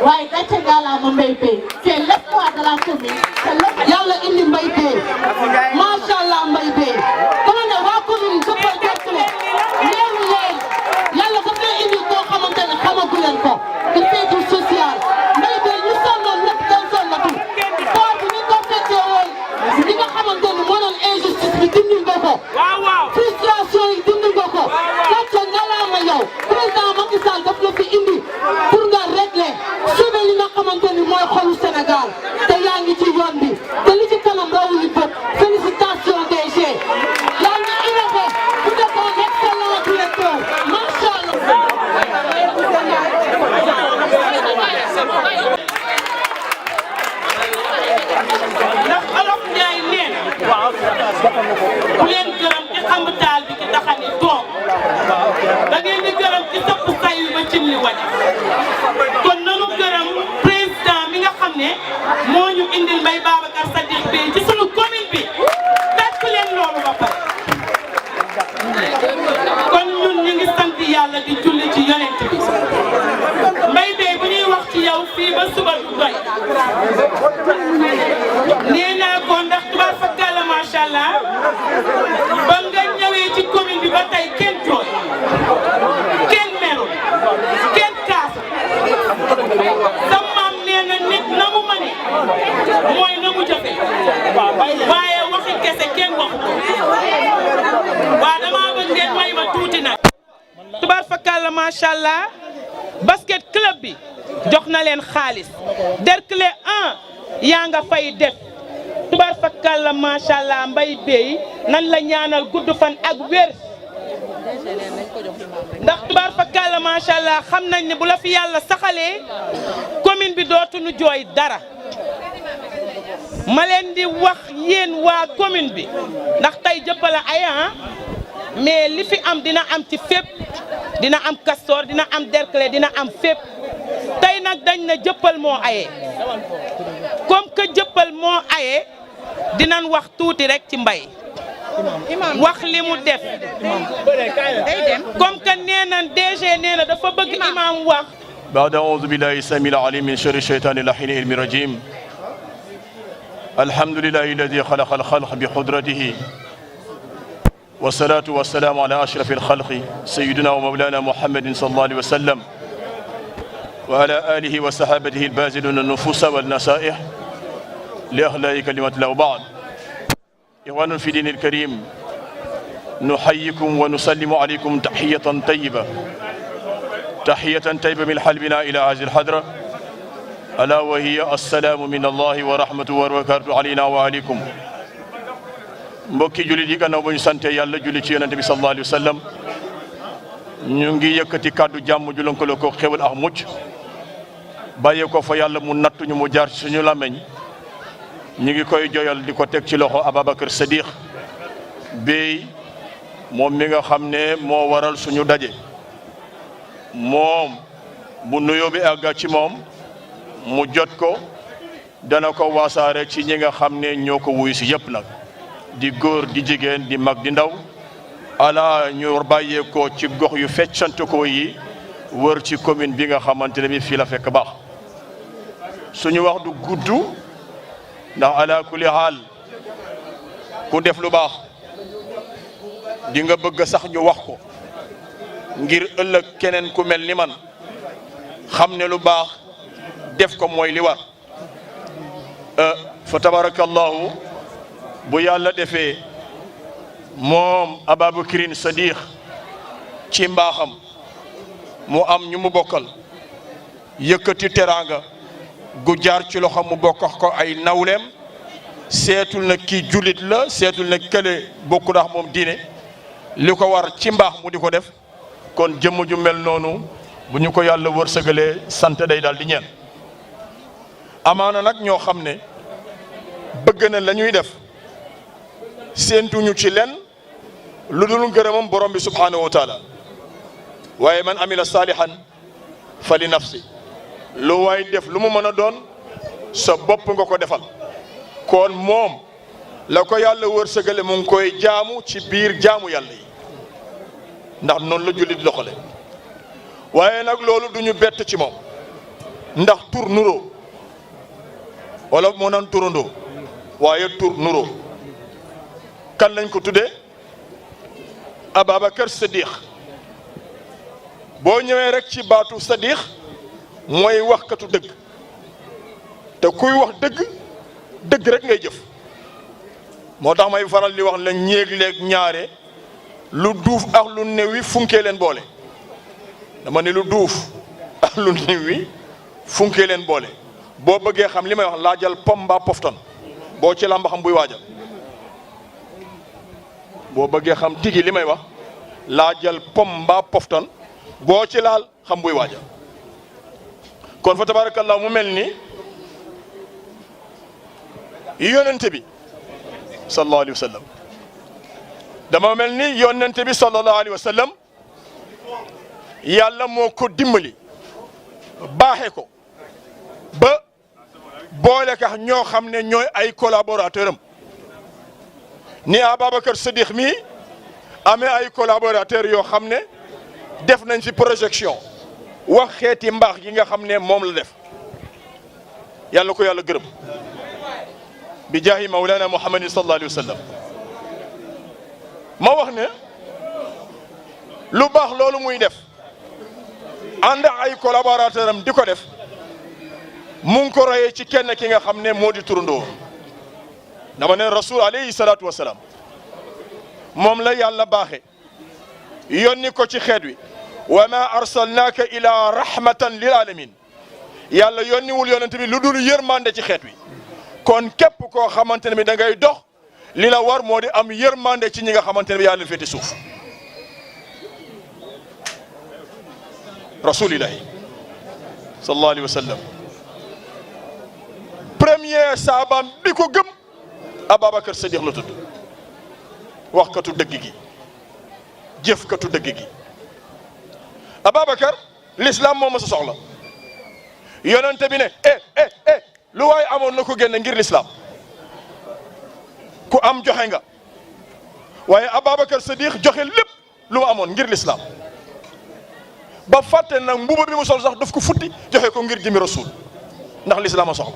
waaye gàcce ngaalaama Mbaye Beye c'est l'espoir de la commune te lépp yàlla indi Mbaye Beye macha allah Mbaye Beye dama ne waa commune Dieuppeul Derklé leeru leen yàlla daf lay indi koo xamante ne xamagu leen ko il fait du social Mbaye Beye ñu sonnoon lépp dañ sonnatu tool bi ñu ko fekkee woon li nga xamante ni moo doon injustice bi dindi nga ko frustration yi dindi nga ko gàcce ngalaama yow président Macky Sall daf la fi indi pour nga régler sauver li nga xamante ni mooy xolu Sénégal te yaa ngi ci yoon bi te li ci kanam rawuli bët félicitations DG yaa ngi innové bu def un excellent directeur macha allah. ndax olof Njaay neen ku leen gërëm ci xamb taal bi ci taxani toog da ngeen di gërëm ci sëpp say ba cin li wàcc kon nanu gërëm président mi nga xam ne moo ñu indil Mbaye Babacar Sadikh Beye ci sunu commune bi tàcc leen loolu ba pare kon ñun ñu ngi sant yàlla di julli ci yonent bi Mbaye Beye bu ñuy wax ci yow fii ba suba du doy nee naa ko ndax tubaab fakkaala macha allah ba nga ñëwee ci commune bi ba tey kenn jooy kenn merul kenn kaasu sa maam nee na nit na mu mane mooy na mu jëfe waaye waxi kese kenn waxu ko waa damaa bëgg ngeen may ma tuuti nag tubaab fakkaala macha allah basket club bi jox na leen xaalis Derklé 1 yaa nga fay def tubaar fakkal la macha allah Mbaye Beye nan la ñaanal gudd fan ak wér ndax tubaar fakkal la macha allah xam nañ ne bu la fi yàlla saxalee commune bi dootuñu jooy dara ma leen di wax yéen waa commune bi ndax tey Dieuppeul ay mais li fi am dina am ci fépp dina am Castor dina am Derklé dina am fépp tey nag dañ na Dieuppeul moo aye comme que Dieuppeul moo aye dinañ wax tuuti rek ci Mbaye wax li mu def comme que nee na DG nee na dafa bëgg imam wax بعد أعوذ بالله السميع العليم من شر الشيطان اللعين الرجيم الحمد لله الذي خلق الخلق بقدرته والصلاة والسلام على أشرف الخلق سيدنا ومولانا محمد صلى الله عليه وسلم وعلى آله وصحابته البازلون النفوس والنصائح لإخلاء كلمة الله. وبعد إخوان في دين الكريم نحييكم ونسلم عليكم تحية طيبة من حلبنا إلى هذه الحضرة ألا وهي السلام من الله ورحمته وبركاته علينا وعليكم. mbokki jullit yi gannaaw ba ñu sante yàlla julli ci yonente bi sallallahu alayhi wa sallam ñu ngi yëkkati kàddu jàmm ju lëkkaloo ko xéwal ak mucc bàyyee ko fa yàlla mu nattuñu mu jaar ci suñu làmmeñ ñu ngi koy joyal di ko teg ci loxo Ababacar Sadikh Bèye moom mi nga xam ne moo waral suñu daje moom bu nuyoo bi àgga ci moom mu jot ko dana ko waasaare ci ñi nga xam ne ñoo ko wuyu si yëpp nag di góor di jigéen di mag di ndaw ala ñu bàyyee ko ci gox yu feccante ko yi wër ci commune bi nga xamante ne bi fii la fekk baax suñu wax du gudd ndax ala kulli haal ku def lu baax di nga bëgg sax ñu wax ko ngir ëllëg keneen ku mel ni man xam ne lu baax def ko mooy li war fa tabarakallahu bu yàlla defee moom Ababacar Sadikh ci mbaaxam mu am ñu mu bokkal yëkkati teraanga gu jaar ci loxo mu bokk ko ay nawleem seetul na kii jullit la seetul na kële bokku ndax moom diine li ko war ci mbaax mu di ko def kon jëmm ju mel noonu bu ñu ko yàlla wërsëgalee sant day daal di ñeen amaana nag ñoo xam ne bëgg na la ñuy def séentuñu ci len lu dul ngërëmam borom bi subhanahu wa taala waaye man amila salihan fa li nafsi lu waay def lu mu mën a doon sa bopp nga ko defal kon moom la ko yàlla wërsëgale mu ngi koy jaamu ci biir jaamu yàlla yi ndax noonu la jullit loxole waaye nag loolu duñu bett ci moom ndax tur nuroo wala moo naan turandoo waaye tur nuroo kan lañ ko tuddee Ababacar Sadikh boo ñëwee rek ci baatu Sadikh mooy waxkatu dëgg te kuy wax dëgg rek ngay jëf moo tax may faral di wax la ñéeg-léeg ñaare lu duuf ak lu néew wi funkee leen boole dama ne lu duuf ak lu néew wi funkee leen boole boo bëggee xam li may wax laajal pom mbaa pofton boo ci làmba xam buy waajal boo bëggee xam tigi li may wax laajal pom mbaa pofton boo ci laal xam buy waajal kon fa tabarakallah mu mel ni yonente bi sallallahu alayhi wa sallam dama mel ni yonente bi sallallahu alayhi wa sallam yàlla moo ko dimbali baaxe ko ba boole kax ñoo xam ne ñooy ay collaborateur am ni Ababacar Sadikh mi amee ay collaborateur yoo xam ne def nañ fi projection wax xeeti mbaax yi nga xam ne moom la def yàlla ko yàlla gërëm bi jaahi mawlana muhammadin sallallahu alayhi wa sallam ma wax ne lu baax loolu muy def ànd ay collaborateur am di ko def mu ngi ko royee ci kenn ki nga xam ne moo di turandoo dama ne rasul alayhi salaatu wa salaam moom la yàlla baaxe yónni ko ci xeet wi wa ma arsalnaaka ila rahmatan lil alamin yàlla yónniwul yonent bi lu dul yërmande ci xeet wi kon képp koo xamante ne bi da ngay dox li la war moo di am yërmande ci ñi nga xamante ne bi yàlla féete suuf rasulillahi sallallahu alayhi wa sallam premier saabam bi ko gëm Ababacar Sadikh la tudd waxkatu dëgg gi jëfkatu dëgg gi Ababacar l'islam moo ma sa soxla yonente bi ne lu waay amoon na ko génne ngir l'islam ku am joxe nga waaye Ababacar Sadikh joxe lépp lu mu amoon ngir l'islam ba fàtte nag mbuba bi mu sol sax daf ko futti joxe ko ngir jëmi rasul ndax l'islam a soxla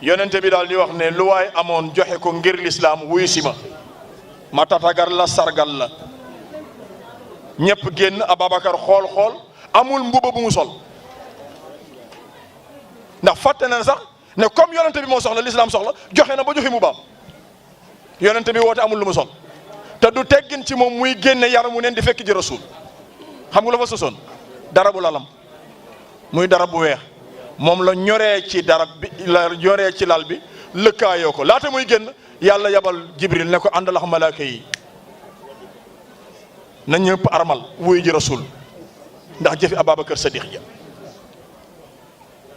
yonente bi daal di wax ne lu waay amoon joxe ko ngir l'islam wuyu si ma tatagar la sargal la ñëpp génn Ababacar xool amul mbuba bu mu sol ndax fàtte na sax ne comme yonente bi moo soxla l'islam soxla joxe na ba joxe mu baam yonente bi woote amul lu mu sol te du teggin ci moom muy génne yaramu neen di fekk ji rasul xam nga la fa sosoon dara bu lalam muy dara bu weex moom la ñoree ci darab bi la ñoree ci lal bi lëkkaayoo ko laata muy génn yàlla yabal jibril ne ko àndalax malaaka yi na ñëpp armal wuy ji rasul ndax jëfi Ababacar Sadiq ja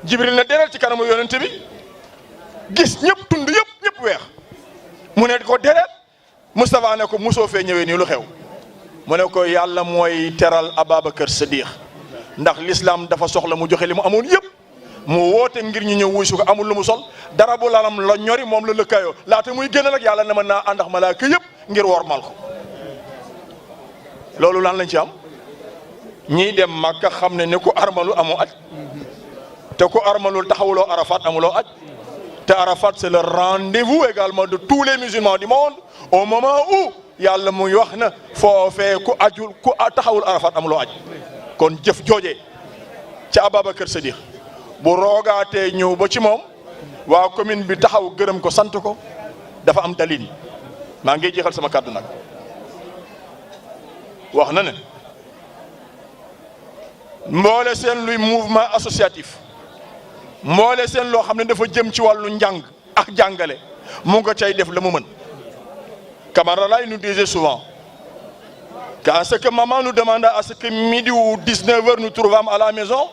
jibril ne dereel ci kanamu yonente bi gis ñëpp tund ñëpp weex mu ne ko dereel Moustapha ne ko mosoo fee ñëwee nii lu xew mu ne ko yàlla mooy teral Ababacar Sadiq ndax l'islam dafa soxla mu joxe li mu amoon yëpp mu woote ngir ñu ñëw wuy su ko amul lu mu sol dara bu lalam la ñori moom la lëkkaayoo laata muy génn nag yàlla ne mën naa àndax malaaka yëpp ngir wormal ko loolu lan lañ ci am ñiy dem Makka xam ne ku armalu amoo aj te ku armalul taxawuloo Arafat amuloo aj te Arafat c'est le rendez-vous également de tous les musulmans du monde au moment où yàlla muy wax na foofee ku ajul ku taxawul Arafat amuloo aj kon jëf joojee ca Ababacar Sadiq bu roogaatee ñëw ba ci moom waa commune bi taxaw gërëm ko sant ko dafa am dalil maa ngi jeexal sama kàddu nag wax na ne mboole seen luy mouvement associatif mboole seen loo xam ne dafa jëm ci wàllu njàng ak jàngale mu nga cay def la mu mën Camara Laye nous disait souvent qu'à ce que maman nous demanda à ce que midi ou 19h nous trouvâmes à la maison,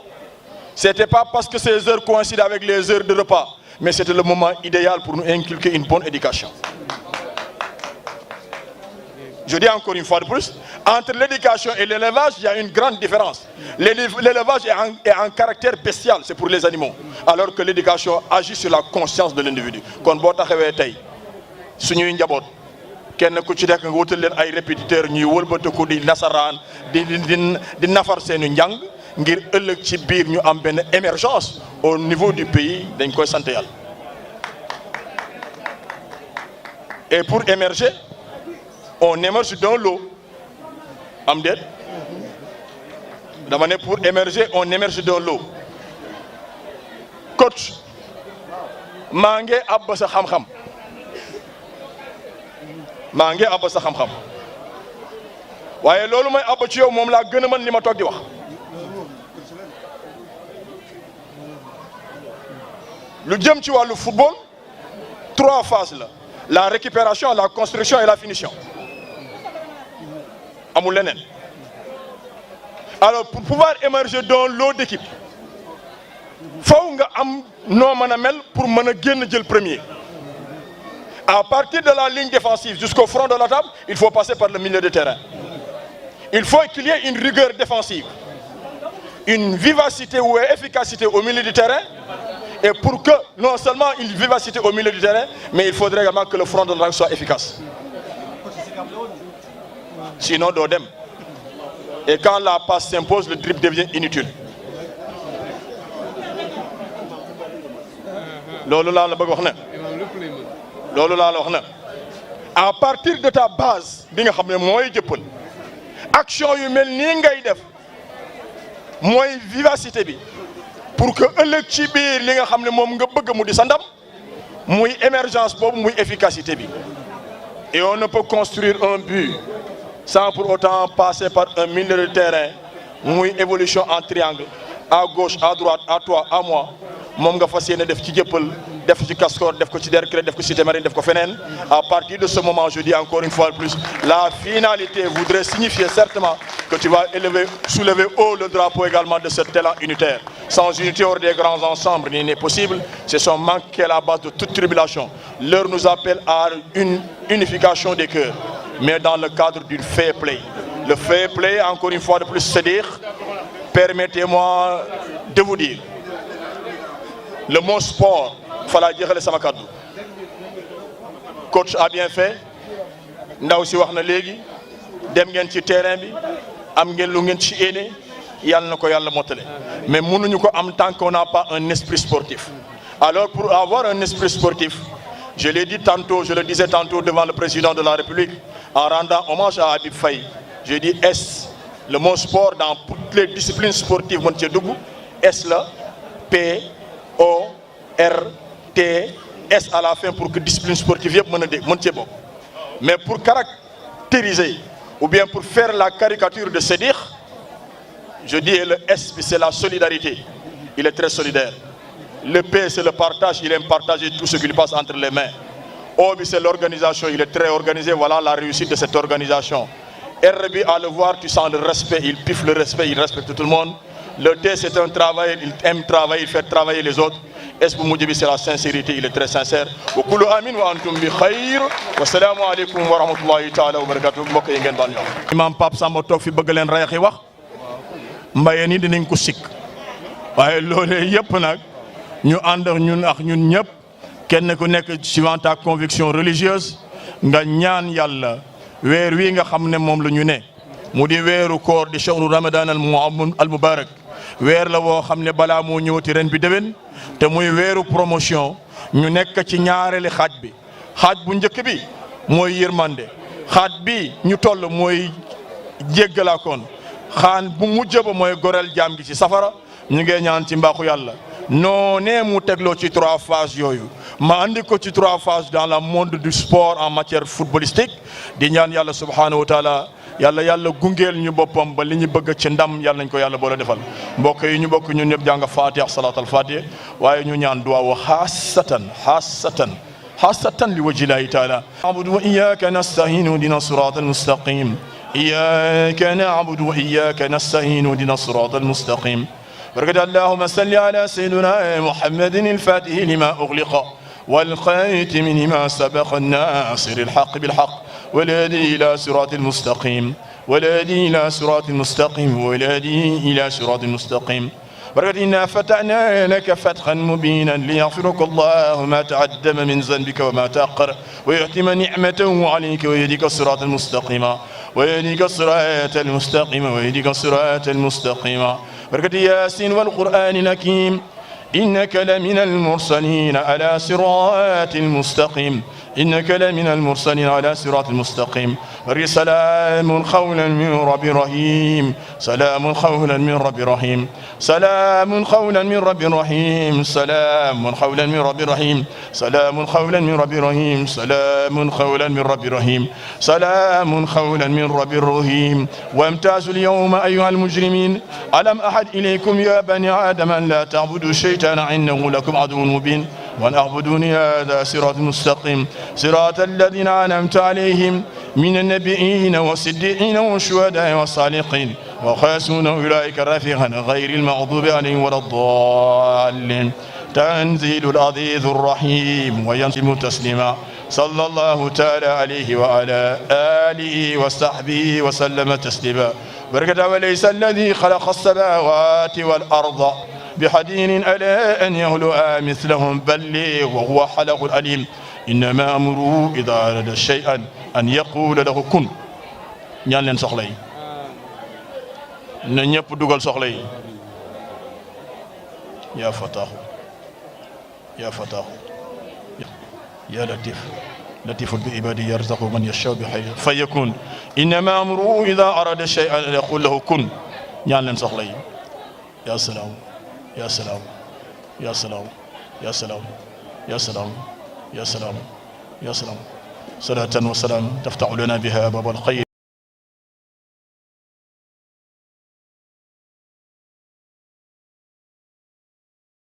c'était pas parce que ces heures coïncident avec les heures de repas, mais c'était le moment idéal pour nous inculquer une bonne éducation. Je dis encore une fois de plus, entre l'éducation et l'élevage, il y a une grande différence. L'élevage est un caractère bestial, c'est pour les animaux, alors que l'éducation agit sur la conscience de l'individu. Kon boo taxawee tey suñuy njaboot kenn ku ci nekk nga wutal leen ay répétiteurs ñuy wëlbatiku di nasaraan di nafar seenu njàng ngir ëllëg ci biir ñu am benn émergence au niveau du pays dañ koy sant yàlla. Et pour émerger, on émerge dans l'eau am déet dama ne pour émerger on émerge dans l'eau coach maa ngi àbb sa xam-xam maa ngi àbb sa xam-xam waaye loolu may àbb ci yow moom laa gën a mën li ma toog di wax lu jëm ci wàllu football 3 phases la récupération, la construction et la finition amul leneen. Alors pour pouvoir émerger dans l'eau d'équipe faw nga am noo mën a mel pour mën a génn jël premier. À partir de la ligne défensive jusqu'au front de la table, il faut passer par le milieu de terrain. Il faut qu'il y ait une rigueur défensive, une vivacité ou efficacité au milieu du terrain. Et pour que non seulement une vivacité au milieu du terrain, mais il faudrait également que le front de l'attaque soit efficace. Sinon, d'odem. Et quand la passe s'impose, le dribble devient inutile. Loolu laa la bëgg wax na. Loolu laa la wax na. À partir de ta base bi nga xam ne mooy jëppal action yu mel nii ngay def mooy vivacité bi pour que ëllëg ci biir li nga xam ne moom nga bëgg mu di sa ndam muy émergence boobu muy efficacité bi. Et on ne peut construire un but sans pour autant passer par un milieu de terrain muy évolution en triangle à gauche à droite à toi à moi moom nga fas yéene def ci jëppal def ci Castor def ko ci Derklé def ko ci Cité Marine def ko feneen. À partir de ce moment, je dis encore une fois de plus, la finalité voudrait signifier certainement que tu vas soulever haut le drapeau également de cet élan unitaire. Sans unité hors des grands ensembles, il n'est possible. C'est son manque qui est la base de toute tribulation. L'heure nous appelle à une unification des cœurs, mais dans le cadre du fair play. Le fair play, encore une fois de plus, c'est dire, permettez-moi de vous dire, le mot sport, fala jeexale sama kaddu. Coach a bien fait ndaw si wax na léegi dem ngeen ci terrain bi am ngeen lu ngeen ci yéene yàlla na ko yàlla mottale mais mënuñu ko am tant qu'on n'a pas un esprit sportif. Alors pour avoir un esprit sportif, je l'ai dit tantôt, je le disais tantôt devant le président de la République en rendant hommage à Habib Faye, j'ai dit S, le mot sport dans toutes les disciplines sportives mën cee dugg S la P O R S à la fin pour que discipline sportive yëpp mën cee bokk mais pour caractériser ou bien pour faire la caricature de Sédikh, je dis le S c'est la solidarité, il est très solidaire. Le P c'est le partage, il aime partager tout ce qui lui passe entre les mains. O c'est l'organisation, il est très organisé, voilà la réussite de cette organisation. R à le voir, tu sens le respect, il piffe le respect, il respecte tout le monde. Le T c'est un travail, il aime travailler, il fait travailler les autres. S bu mujj bi c'est la sincérité, il est très sincère. Wa kullu amin wa antum bi khayr. Wa salaamu aleykum wa rahmatullahi taala wa barakatuh. Mbokk yi ngeen baal ñu wax. Imam Pape Samba toog fi bëgg leen reexi wax mbayeen yi dinañ ko sikk waaye loolee yëpp nag ñu ànd ak ñun ñëpp kenn ku nekk suivant ta conviction religieuse nga ñaan yàlla weer wi nga xam ne moom la ñu ne mu di weeru koor di shahru ramadan al mubarak weer la woo xam ne balaa moo ñëwati ren bi déwén te muy weeru promotion ñu nekk ci ñaareeli xaaj bi xaaj bu njëkk bi mooy yërmande xaaj bi ñu toll mooy jéggalaakoon xaan bu mujj ba mooy goreel jaam gi ci safara ñu ngi ñaan ci mbaaxu yàlla noonee mu tegloo ci 3 phases yooyu ma andi ko ci 3 phases dans le monde du sport en matière footballistique di ñaan yàlla subhanahu wa taala yàlla gungeel ñu boppam ba li ñu bëgg ci ndam yàlla nañ ko yàlla boole defal mbokk yi ñu bokk ñun ñëpp jàng fatiha salat al fatiha waaye ñu ñaan duwaa wa xaasatan li wajhillahi taala na'budu wa iyyaka nasta'in ihdina siratal mustaqim iyyaka na'budu wa iyyaka nasta'in ihdina siratal mustaqim بركة اللهم صل على سيدنا محمد الفاتح لما أغلق والخاتم لما سبق الناصر الحق بالحق والهادي إلى صراط المستقيم والهادي إلى صراط المستقيم والهادي إلى صراط المستقيم بركة إنا فتحنا لك فتحا مبينا ليغفرك الله ما تقدم من ذنبك وما تأخر ويتم نعمته عليك ويهديك الصراط المستقيم ويهديك الصراط المستقيم ويهديك الصراط المستقيم بركة ياسين والقرآن الحكيم إنك لمن المرسلين على صراط المستقيم إنك لمن المرسلين على صراط المستقيم سلام قولا من رب رحيم سلام قولا من رب رحيم سلام قولا من رب رحيم سلام قولا من رب رحيم سلام قولا من رب رحيم سلام قولا من رب رحيم سلام قولا من رب رحيم وامتازوا اليوم أيها المجرمين ألم أحد إليكم يا بني آدم أن لا تعبدوا الشيطان إنه لكم عدو مبين وأن أعبدوني هذا صراط مستقيم صراط الذين أنعمت عليهم من النبيين والصديقين والشهداء والصالحين وحسن أولئك رفيقا غير المغضوب عليهم ولا الضالين تنزيل العزيز الرحيم وينزل تسليما صلى الله تعالى عليه وعلى آله وصحبه وسلم تسليما بركة وليس الذي خلق السماوات والأرض بحدين ألا أن يهلؤ مثلهم بل وهو خلق العليم إنما أمره إذا أراد شيئا أن يقول له كن ñaan leen soxla yi na ñëpp dugal soxla yi yaa fataahu yaa fataahu yaa latif latif bi ibadi yarzuqu man yashaa bi hayy fayakun innama amruhu idha arada shay'an an yaqul lahu kun ñaan leen soxla yi yaa salaam yaa salaam yaa salaam yaa salaam yaa salaam yaa salaam yaa salaam salaatan wa salaam taftahu lana biha baab al khayr